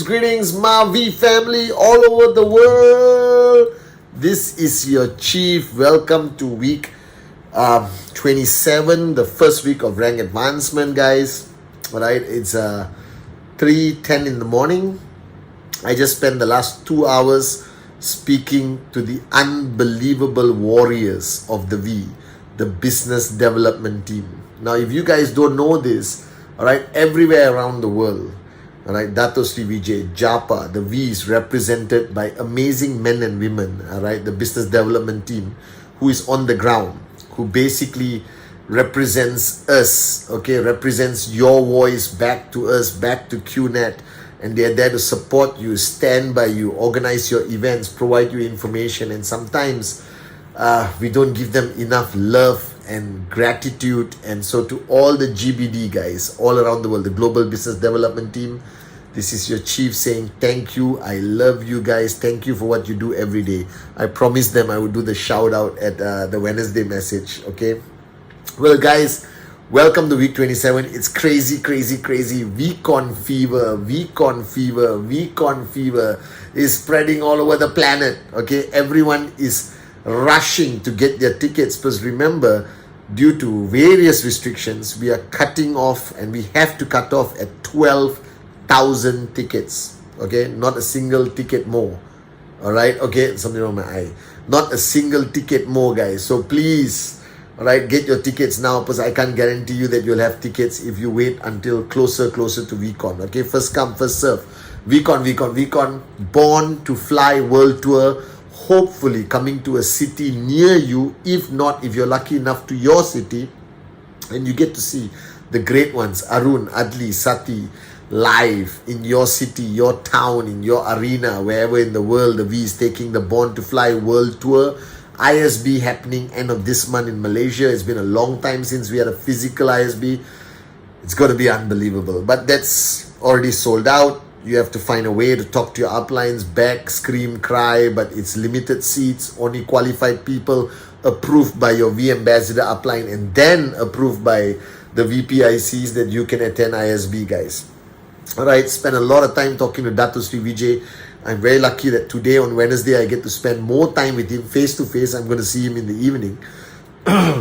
Greetings, Mavi family all over the world. This is your chief. Welcome to week 27, the first week of rank advancement, guys. All right, it's 3:10 in the morning. I just spent the last 2 hours speaking to the unbelievable warriors of the V, the business development team. Now, if you guys don't know this, all right, everywhere around the world, all right, Dato Sri Vijay, Japa, the V is represented by amazing men and women, all right, the business development team who is on the ground, who basically represents us, okay, represents your voice back to us, back to QNet, and they're there to support you, stand by you, organize your events, provide you information, and sometimes we don't give them enough love and gratitude. And so to all the GBD guys all around the world, the Global Business Development Team, this is your chief saying thank you. I love you guys. Thank you for what you do every day. I promised them I would do the shout out at the Wednesday message. Okay. Well, guys, welcome to week 27. It's crazy. VCon fever is spreading all over the planet. Okay. Everyone is rushing to get their tickets because remember, due to various restrictions, we are cutting off and we have to cut off at 12,000 tickets. Okay, not a single ticket more. All right, okay, something wrong with my eye. Not a single ticket more, guys. So please, all right, get your tickets now because I can't guarantee you that you'll have tickets if you wait until closer to VCon. Okay, first come, first serve. VCon, Born to Fly World Tour. Hopefully coming to a city near you, if not, if you're lucky enough to your city, and you get to see the great ones, Arun, Adli, Sati, live in your city, your town, in your arena, wherever in the world. The V is taking the Born to Fly World Tour. ISB happening end of this month in Malaysia. It's been a long time since we had a physical ISB. It's going to be unbelievable, but that's already sold out. You have to find a way to talk to your uplines, beg, scream, cry, but it's limited seats, only qualified people, approved by your V Ambassador upline, and then approved by the VPICs that you can attend ISB, guys. Alright, spend a lot of time talking to Dato Sri Vijay. I'm very lucky that today on Wednesday I get to spend more time with him face to face. I'm going to see him in the evening.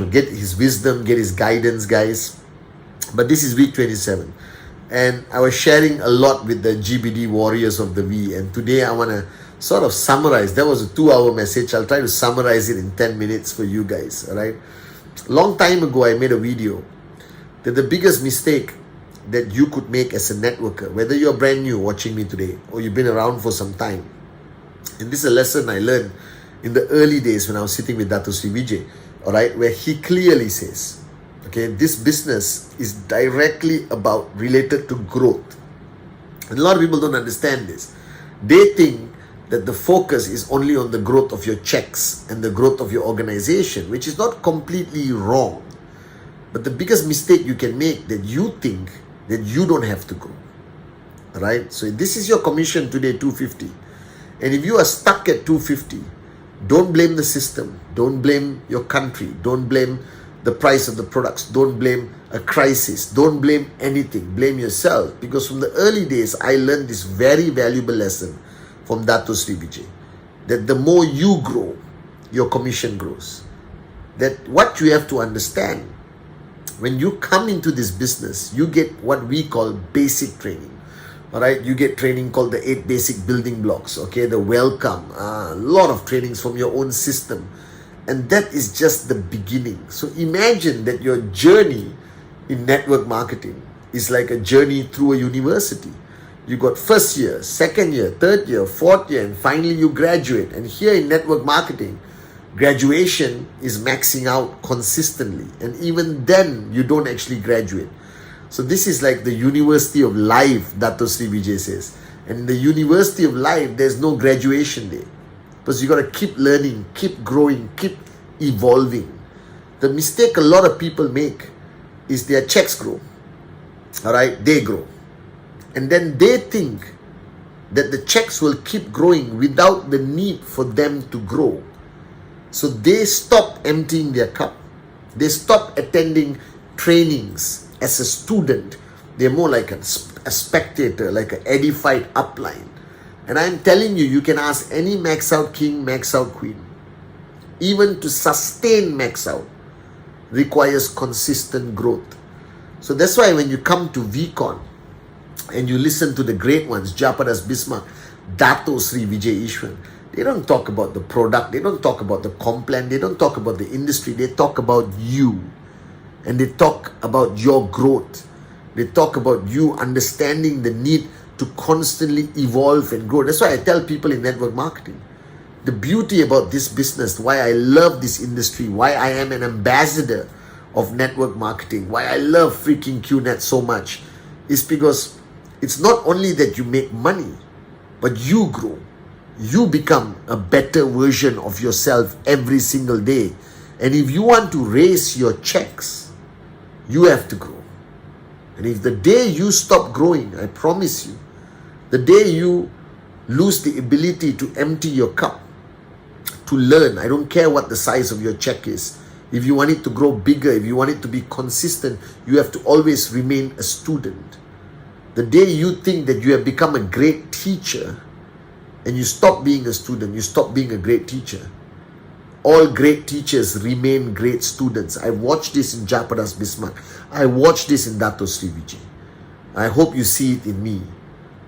Get his wisdom, get his guidance, guys. But this is week 27. And I was sharing a lot with the GBD warriors of the V. And today I want to sort of summarize. That was a 2-hour message. I'll try to summarize it in 10 minutes for you guys. All right. Long time ago, I made a video that the biggest mistake that you could make as a networker, whether you're brand new watching me today or you've been around for some time. And this is a lesson I learned in the early days when I was sitting with Dato Sri Vijay. All right. Where he clearly says, okay, this business is directly related to growth. And a lot of people don't understand this. They think that the focus is only on the growth of your checks and the growth of your organization, which is not completely wrong. But the biggest mistake you can make that you think that you don't have to grow. Right? So this is your commission today, 250. And if you are stuck at 250, don't blame the system. Don't blame your country. Don't blame the price of the products. Don't blame a crisis. Don't blame anything. Blame yourself. Because from the early days, I learned this very valuable lesson from Dato Sri Vijay. That the more you grow, your commission grows. That what you have to understand, when you come into this business, you get what we call basic training. All right, you get training called the 8 basic building blocks. Okay, the welcome, a lot of trainings from your own system. And that is just the beginning. So imagine that your journey in network marketing is like a journey through a university. You got first year, second year, third year, fourth year, and finally you graduate. And here in network marketing, Graduation is maxing out consistently, and even then you don't actually graduate. So this is like the University of Life, Dato Sri Vijay says. And in the University of Life, there's no graduation day. Because you got to keep learning, keep growing, keep evolving. The mistake a lot of people make is their checks grow. Alright, they grow. And then they think that the checks will keep growing without the need for them to grow. So they stop emptying their cup. They stop attending trainings as a student. They're more like a spectator, like an edified upline. And I'm telling you, you can ask any max out king, max out queen. Even to sustain max out requires consistent growth. So that's why when you come to VCon and you listen to the great ones, Japadas Bismarck, Dato Sri Vijay Ishwan, they don't talk about the product, they don't talk about the complan, they don't talk about the industry, they talk about you. And they talk about your growth. They talk about you understanding the need to constantly evolve and grow. That's why I tell people in network marketing, the beauty about this business, why I love this industry, why I am an ambassador of network marketing, why I love freaking QNet so much, is because it's not only that you make money, but you grow. You become a better version of yourself every single day. And if you want to raise your checks, you have to grow. And if the day you stop growing, I promise you, the day you lose the ability to empty your cup, to learn, I don't care what the size of your check is. If you want it to grow bigger, if you want it to be consistent, you have to always remain a student. The day you think that you have become a great teacher and you stop being a student, you stop being a great teacher. All great teachers remain great students. I watched this in Japadas Bismarck. I watched this in Dato Sri Vijay. I hope you see it in me.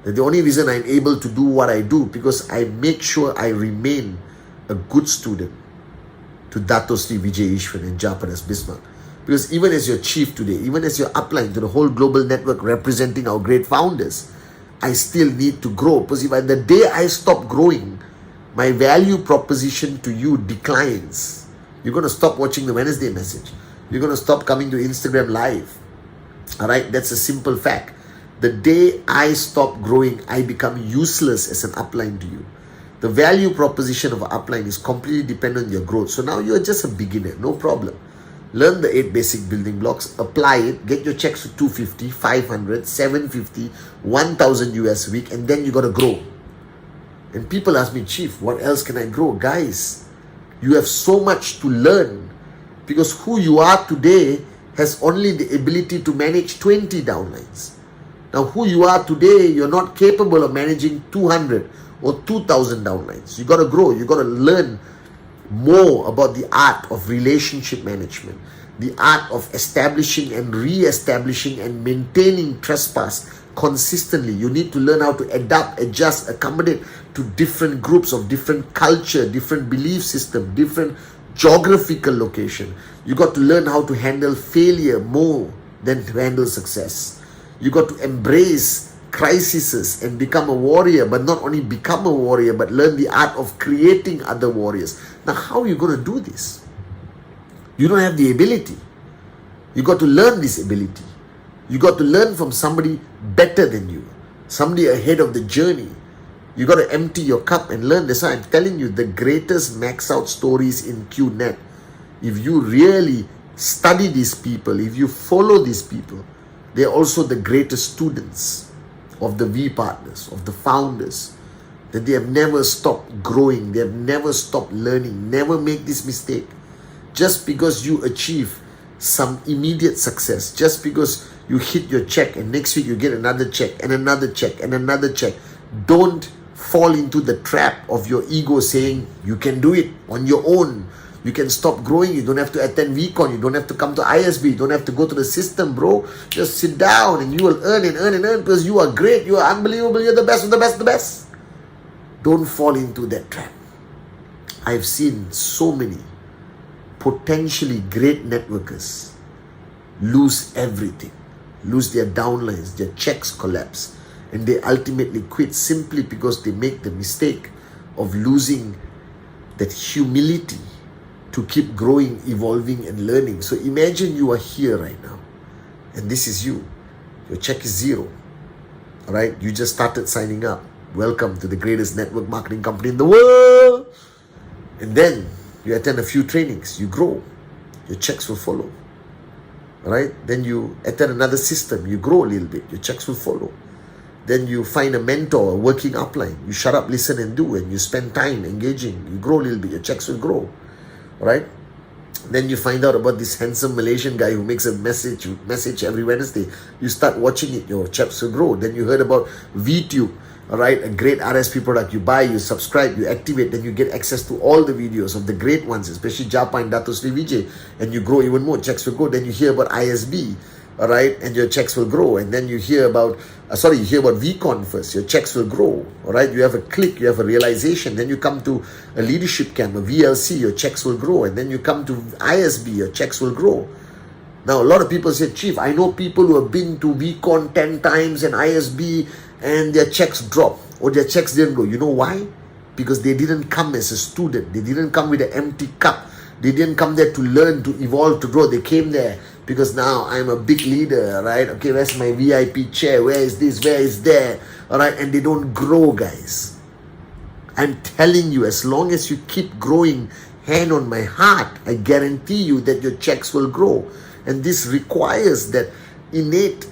That the only reason I'm able to do what I do, because I make sure I remain a good student to Dato Sri Vijay Ishwan and Japadas Bismarck. Because even as your chief today, even as your upline to the whole global network representing our great founders, I still need to grow. Because if the day I stop growing, my value proposition to you declines. You're going to stop watching the Wednesday message. You're going to stop coming to Instagram Live. Alright, that's a simple fact. The day I stop growing, I become useless as an upline to you. The value proposition of an upline is completely dependent on your growth. So now you're just a beginner, no problem. Learn the 8 basic building blocks, apply it, get your checks to 250, 500, 750, 1000 US a week, and then you got to grow. And people ask me, Chief, what else can I grow? Guys, you have so much to learn, because who you are today has only the ability to manage 20 downlines. Now, who you are today, you're not capable of managing 200 or 2000 downlines. You got to grow. You got to learn more about the art of relationship management, the art of establishing and re-establishing and maintaining trespass consistently. You need to learn how to adapt, adjust, accommodate to different groups of different culture, different belief system, different geographical location. You got to learn how to handle failure more than to handle success. You got to embrace crises and become a warrior, but not only become a warrior, but learn the art of creating other warriors. Now, how are you going to do this? You don't have the ability. You got to learn this ability. You got to learn from somebody better than you, somebody ahead of the journey. You got to empty your cup and learn. That's why I'm telling you, the greatest max out stories in QNet, if you really study these people, if you follow these people, they're also the greatest students of the V partners, of the founders, that they have never stopped growing, they have never stopped learning. Never make this mistake. Just because you achieve some immediate success, just because you hit your check and next week you get another check and another check and another check, don't fall into the trap of your ego saying you can do it on your own. You can stop growing. You don't have to attend VCon. You don't have to come to ISB. You don't have to go to the system, bro. Just sit down and you will earn and earn and earn, because you are great. You are unbelievable. You're the best of the best of the best. Don't fall into that trap. I've seen so many potentially great networkers lose everything, lose their downlines, their checks collapse, and they ultimately quit simply because they make the mistake of losing that humility to keep growing, evolving, and learning. So imagine you are here right now, and this is you. Your check is zero. All right? You just started signing up. Welcome to the greatest network marketing company in the world. And then you attend a few trainings. You grow. Your checks will follow. All right? Then you attend another system. You grow a little bit. Your checks will follow. Then you find a mentor, a working upline. You shut up, listen, and do. And you spend time engaging. You grow a little bit. Your checks will grow. All right? Then you find out about this handsome Malaysian guy who makes a message every Wednesday. You start watching it. Your checks will grow. Then you heard about VTube. All right, a great RSP product. You buy, you subscribe, you activate, then you get access to all the videos of the great ones, especially Japa and Dato Sri Vijay, and you grow even more. Checks will grow. Then you hear about ISB, all right, and your checks will grow. And then you hear about, you hear about VCon first. Your checks will grow, all right. You have a click, you have a realization. Then you come to a leadership camp, a VLC. Your checks will grow. And then you come to ISB. Your checks will grow. Now, a lot of people say, Chief, I know people who have been to VCon 10 times and ISB, and their checks drop or their checks didn't grow. You know why? Because they didn't come as a student. They didn't come with an empty cup. They didn't come there to learn, to evolve, to grow. They came there because now I'm a big leader, right? Okay, where's my VIP chair? Where is this? Where is there? All right, and they don't grow, guys. I'm telling you, as long as you keep growing, hand on my heart, I guarantee you that your checks will grow. And this requires that innate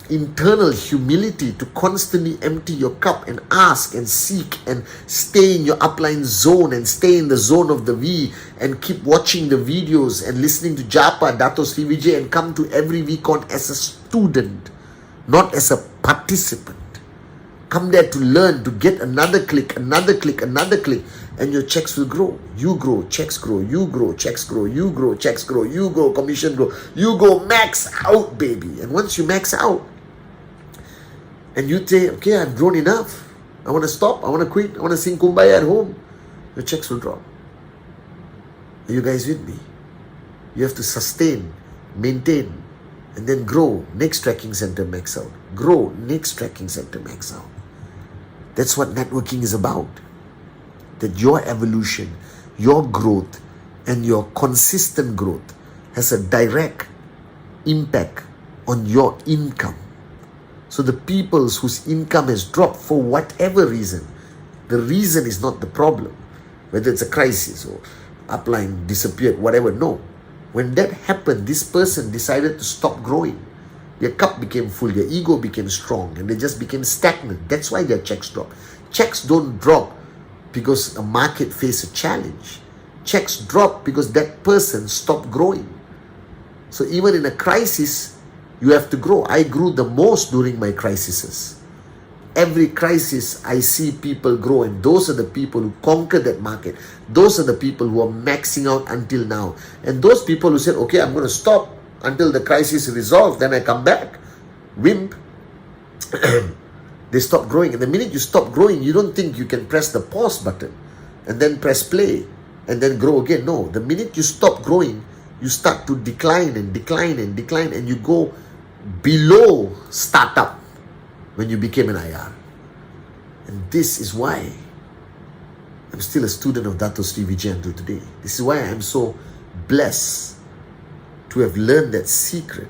internal humility to constantly empty your cup and ask and seek and stay in your upline zone and stay in the zone of the V and keep watching the videos and listening to Japa, Dato Sri Vijay, and come to every VCon as a student, not as a participant. Come there to learn, to get another click, and your checks will grow. You grow, checks grow, you grow, checks grow, you grow, checks grow, you grow, commission grow, you go max out, baby. And once you max out, and you say, okay, I've grown enough. I want to stop. I want to quit. I want to sing Kumbaya at home. Your checks will drop. Are you guys with me? You have to sustain, maintain, and then grow. Next tracking center max out. Grow. Next tracking center max out. That's what networking is about. That your evolution, your growth, and your consistent growth has a direct impact on your income. So the people whose income has dropped for whatever reason, the reason is not the problem. Whether it's a crisis or upline disappeared, whatever, no. When that happened, this person decided to stop growing. Their cup became full, their ego became strong, and they just became stagnant. That's why their checks drop. Checks don't drop because a market faced a challenge. Checks drop because that person stopped growing. So even in a crisis, you have to grow. I grew the most during my crises. Every crisis, I see people grow, and those are the people who conquer that market. Those are the people who are maxing out until now. And those people who said, okay, I'm going to stop until the crisis is resolved, then I come back. Wimp. They stop growing. And the minute you stop growing, you don't think you can press the pause button and then press play and then grow again. No, the minute you stop growing, you start to decline and decline and decline, and you go below startup when you became an IR. And this is why I'm still a student of Dato Sri Vijay until today. This is why I'm so blessed to have learned that secret.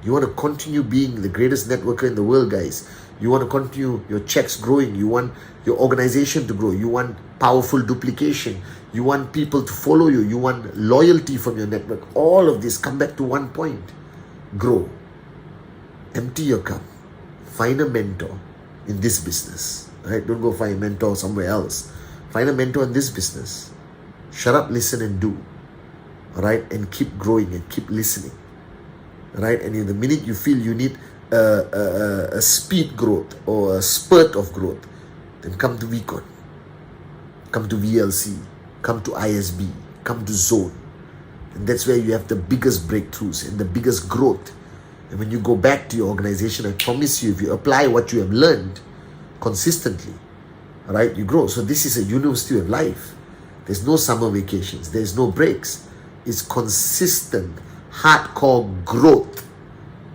You want to continue being the greatest networker in the world, guys. You want to continue your checks growing. You want your organization to grow. You want powerful duplication. You want people to follow you. You want loyalty from your network. All of this come back to one point. Grow. Empty your cup. Find a mentor in this business. Right? Don't go find a mentor somewhere else. Find a mentor in this business. Shut up, listen, and do. All right? And keep growing and keep listening. Right? And in the minute you feel you need a speed growth or a spurt of growth, then come to VCon. Come to VLC. Come to ISB. Come to Zone. And that's where you have the biggest breakthroughs and the biggest growth. And when you go back to your organization, I promise you, if you apply what you have learned consistently, all right, you grow. So this is a university of life. There's no summer vacations. There's no breaks. It's consistent, hardcore growth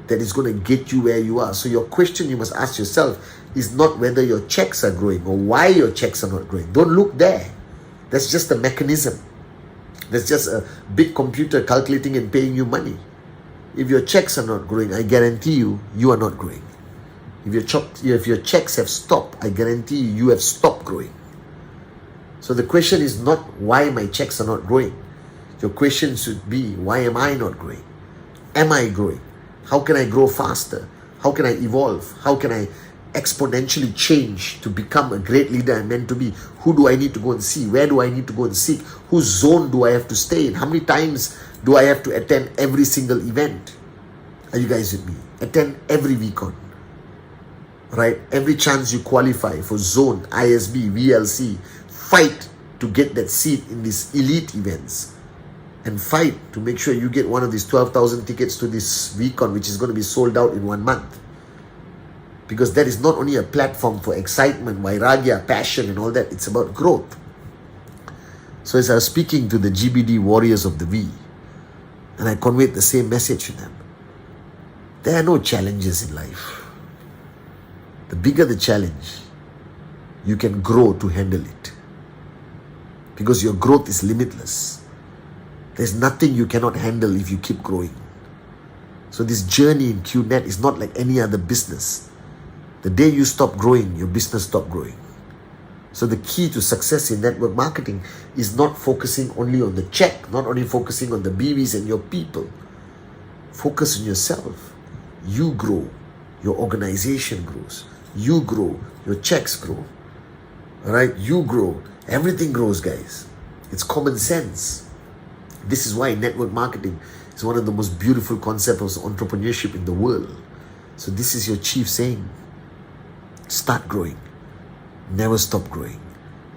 that is going to get you where you are. So your question you must ask yourself is not whether your checks are growing or why your checks are not growing. Don't look there. That's just a mechanism. There's just a big computer calculating and paying you money. If your checks are not growing, I guarantee you, you are not growing. If your checks have stopped, I guarantee you, you have stopped growing. So the question is not why my checks are not growing. Your question should be, why am I not growing? Am I growing? How can I grow faster? How can I evolve? How can I exponentially change to become a great leader I'm meant to be? Who do I need to go and see? Where do I need to go and seek? Whose zone do I have to stay in? How many times do I have to attend every single event? Are you guys with me? Attend every weekend. Right? Every chance you qualify for zone, ISB, VLC, fight to get that seat in these elite events. And fight to make sure you get one of these 12,000 tickets to this weekend, which is going to be sold out in 1 month. Because that is not only a platform for excitement, vairagya, passion and all that. It's about growth. So as I was speaking to the GBD warriors of the V, and I conveyed the same message to them. There are no challenges in life. The bigger the challenge, you can grow to handle it. Because your growth is limitless. There's nothing you cannot handle if you keep growing. So this journey in QNet is not like any other business. The day you stop growing, your business stops growing. So the key to success in network marketing is not focusing only on the check, not only focusing on the BVs and your people. Focus on yourself. You grow. Your organization grows. You grow. Your checks grow. Alright? You grow. Everything grows, guys. It's common sense. This is why network marketing is one of the most beautiful concepts of entrepreneurship in the world. So this is your chief saying. Start growing. Never stop growing.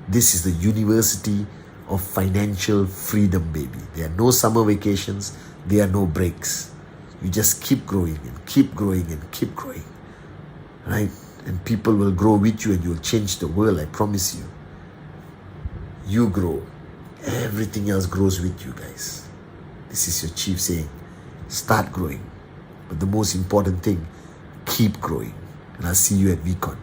This is the University of Financial Freedom, baby. There are no summer vacations. There are no breaks. You just keep growing and keep growing and keep growing. Right? And people will grow with you and you'll change the world, I promise you. You grow. Everything else grows with you, guys. This is your chief saying. Start growing. But the most important thing, keep growing. And I'll see you at VCon.